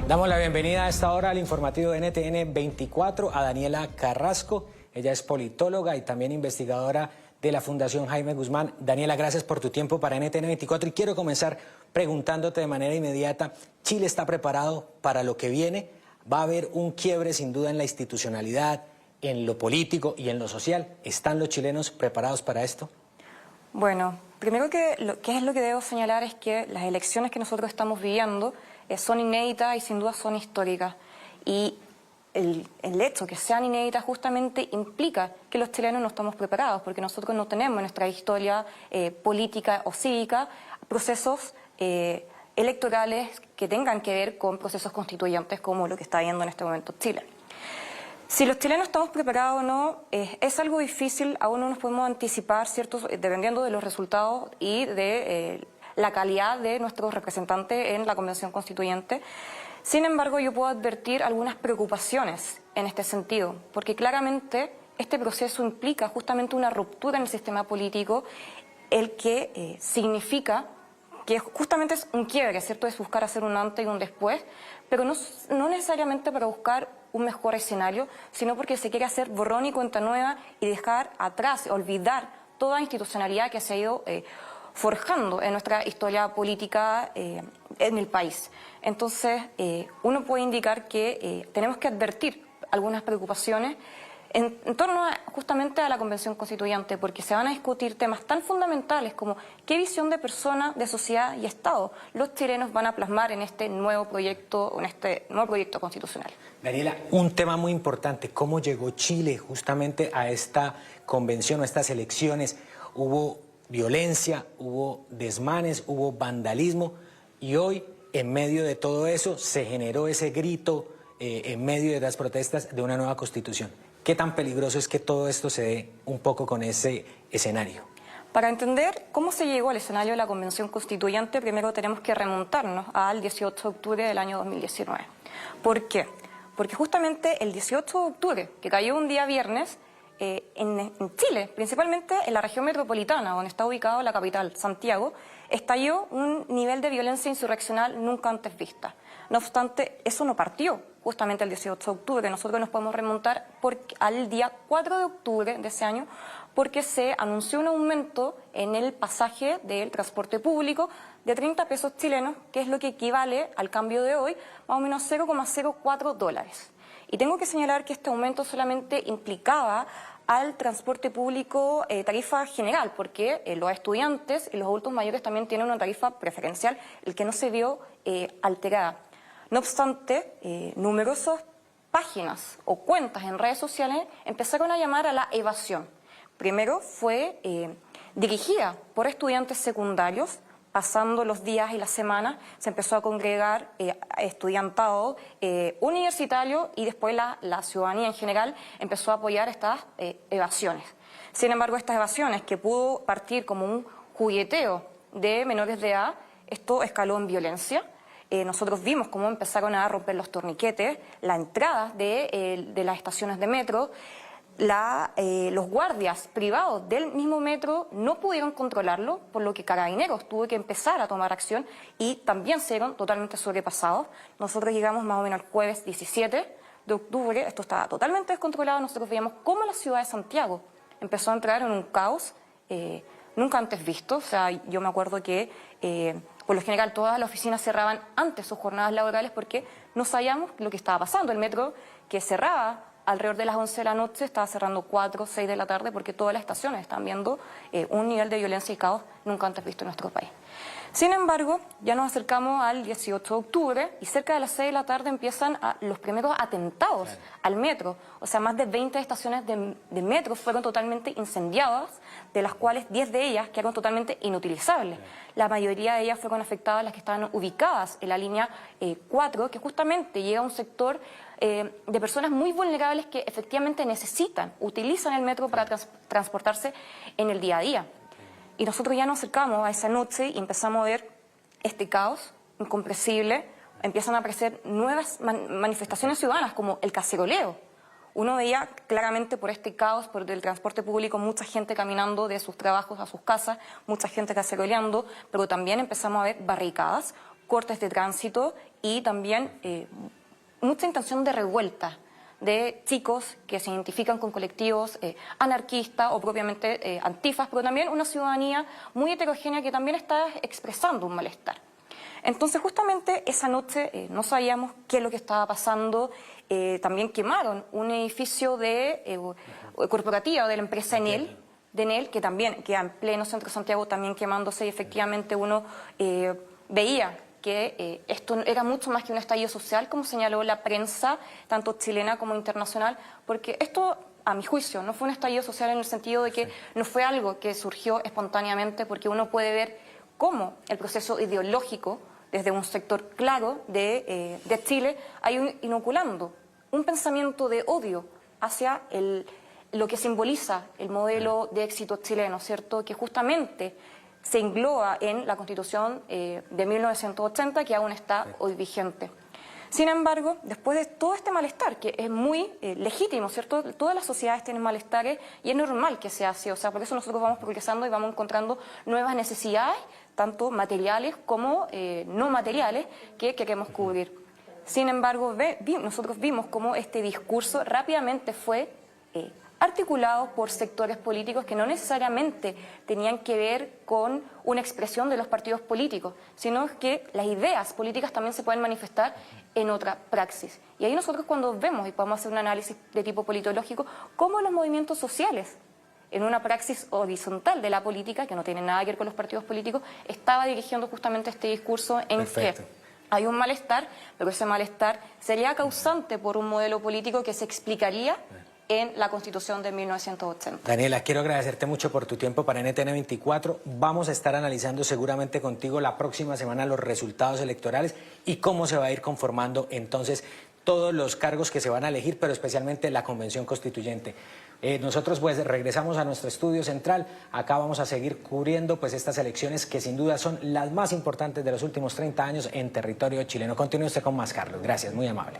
Damos la bienvenida a esta hora al informativo de NTN 24 a Daniela Carrasco. Ella es politóloga y también investigadora de la Fundación Jaime Guzmán. Daniela, gracias por tu tiempo para NTN 24 y quiero comenzar preguntándote de manera inmediata, ¿Chile está preparado para lo que viene? ¿Va a haber un quiebre sin duda en la institucionalidad, en lo político y en lo social? ¿Están los chilenos preparados para esto? Bueno, primero que es lo que debo señalar es que las elecciones que nosotros estamos viviendo son inéditas y sin duda son históricas. Y el hecho que sean inéditas justamente implica que los chilenos no estamos preparados, porque nosotros no tenemos en nuestra historia política o cívica procesos electorales que tengan que ver con procesos constituyentes como lo que está viendo en este momento Chile. Si los chilenos estamos preparados o no, es algo difícil, aún no nos podemos anticipar, ¿cierto?, dependiendo de los resultados y de la calidad de nuestros representantes en la Convención Constituyente. Sin embargo, yo puedo advertir algunas preocupaciones en este sentido, porque claramente este proceso implica justamente una ruptura en el sistema político, el que significa que justamente es un quiebre, ¿cierto?, es buscar hacer un antes y un después, pero no necesariamente para buscar un mejor escenario, sino porque se quiere hacer borrón y cuenta nueva y dejar atrás, olvidar toda institucionalidad que se ha ido forjando en nuestra historia política en el país. Entonces, uno puede indicar que tenemos que advertir algunas preocupaciones en torno justamente a la Convención Constituyente, porque se van a discutir temas tan fundamentales como qué visión de persona, de sociedad y Estado los chilenos van a plasmar en este nuevo proyecto constitucional. Daniela, un tema muy importante, ¿cómo llegó Chile justamente a esta convención, a estas elecciones? Hubo violencia, hubo desmanes, hubo vandalismo y hoy, en medio de todo eso, se generó ese grito en medio de las protestas de una nueva constitución. ¿Qué tan peligroso es que todo esto se dé un poco con ese escenario? Para entender cómo se llegó al escenario de la Convención Constituyente, primero tenemos que remontarnos al 18 de octubre del año 2019. ¿Por qué? Porque justamente el 18 de octubre, que cayó un día viernes, en Chile, principalmente en la región metropolitana, donde está ubicado la capital, Santiago, estalló un nivel de violencia insurreccional nunca antes vista. No obstante, eso no partió justamente el 18 de octubre. Nosotros nos podemos remontar al día 4 de octubre de ese año, porque se anunció un aumento en el pasaje del transporte público de 30 pesos chilenos, que es lo que equivale al cambio de hoy, más o menos 0,04 dólares. Y tengo que señalar que este aumento solamente implicaba al transporte público tarifa general, porque los estudiantes y los adultos mayores también tienen una tarifa preferencial, el que no se vio alterada. No obstante, numerosas páginas o cuentas en redes sociales empezaron a llamar a la evasión. Primero fue dirigida por estudiantes secundarios. Pasando los días y las semanas, se empezó a congregar estudiantado universitario y después la ciudadanía en general empezó a apoyar estas evasiones. Sin embargo, estas evasiones, que pudo partir como un jugueteo de menores de edad, esto escaló en violencia. Nosotros vimos cómo empezaron a romper los torniquetes, la entrada de las estaciones de metro. Los guardias privados del mismo metro no pudieron controlarlo, por lo que Carabineros tuvo que empezar a tomar acción y también se vieron totalmente sobrepasados. Nosotros llegamos más o menos el jueves 17 de octubre, esto estaba totalmente descontrolado. Nosotros veíamos cómo la ciudad de Santiago empezó a entrar en un caos nunca antes visto. O sea, yo me acuerdo que por lo general todas las oficinas cerraban antes sus jornadas laborales porque no sabíamos lo que estaba pasando. El metro, que cerraba alrededor de las 11 de la noche, estaba cerrando 4 o 6 de la tarde porque todas las estaciones están viendo un nivel de violencia y caos nunca antes visto en nuestro país. Sin embargo, ya nos acercamos al 18 de octubre y cerca de las 6 de la tarde empiezan los primeros atentados al metro. O sea, más de 20 estaciones de metro fueron totalmente incendiadas, de las cuales 10 de ellas quedaron totalmente inutilizables. La mayoría de ellas fueron afectadas las que estaban ubicadas en la línea 4, que justamente llega a un sector de personas muy vulnerables que efectivamente utilizan el metro para transportarse en el día a día. Y nosotros ya nos acercamos a esa noche y empezamos a ver este caos incomprensible. Empiezan a aparecer nuevas manifestaciones ciudadanas como el caceroleo. Uno veía claramente por este caos, por el transporte público, mucha gente caminando de sus trabajos a sus casas, mucha gente caceroleando, pero también empezamos a ver barricadas cortes de tránsito y también mucha intención de revuelta de chicos que se identifican con colectivos anarquistas o propiamente antifas, pero también una ciudadanía muy heterogénea que también está expresando un malestar. Entonces, justamente esa noche no sabíamos qué es lo que estaba pasando. También quemaron un edificio corporativo de la empresa Enel, que también queda en pleno centro de Santiago, también quemándose, y efectivamente uno veía que esto era mucho más que un estallido social, como señaló la prensa, tanto chilena como internacional, porque esto, a mi juicio, no fue un estallido social en el sentido de que no fue algo que surgió espontáneamente, porque uno puede ver cómo el proceso ideológico, desde un sector claro de Chile, ha ido inoculando un pensamiento de odio hacia lo que simboliza el modelo de éxito chileno, ¿cierto?, que justamente se engloba en la Constitución de 1980, que aún está hoy vigente. Sin embargo, después de todo este malestar, que es muy legítimo, ¿cierto? Todas las sociedades tienen malestares y es normal que sea así. O sea, por eso nosotros vamos progresando y vamos encontrando nuevas necesidades, tanto materiales como no materiales, que queremos cubrir. Sin embargo, nosotros vimos cómo este discurso rápidamente fue articulados por sectores políticos que no necesariamente tenían que ver con una expresión de los partidos políticos, sino que las ideas políticas también se pueden manifestar en otra praxis. Y ahí nosotros cuando vemos, y podemos hacer un análisis de tipo politológico, cómo los movimientos sociales, en una praxis horizontal de la política, que no tiene nada que ver con los partidos políticos, estaba dirigiendo justamente este discurso en que hay un malestar, pero ese malestar sería causante por un modelo político que se explicaría en la Constitución de 1980. Daniela, quiero agradecerte mucho por tu tiempo para NTN 24. Vamos a estar analizando seguramente contigo la próxima semana los resultados electorales y cómo se va a ir conformando entonces todos los cargos que se van a elegir, pero especialmente la Convención Constituyente. Nosotros pues regresamos a nuestro estudio central. Acá vamos a seguir cubriendo pues estas elecciones que sin duda son las más importantes de los últimos 30 años en territorio chileno. Continúe usted con más, Carlos. Gracias, muy amable.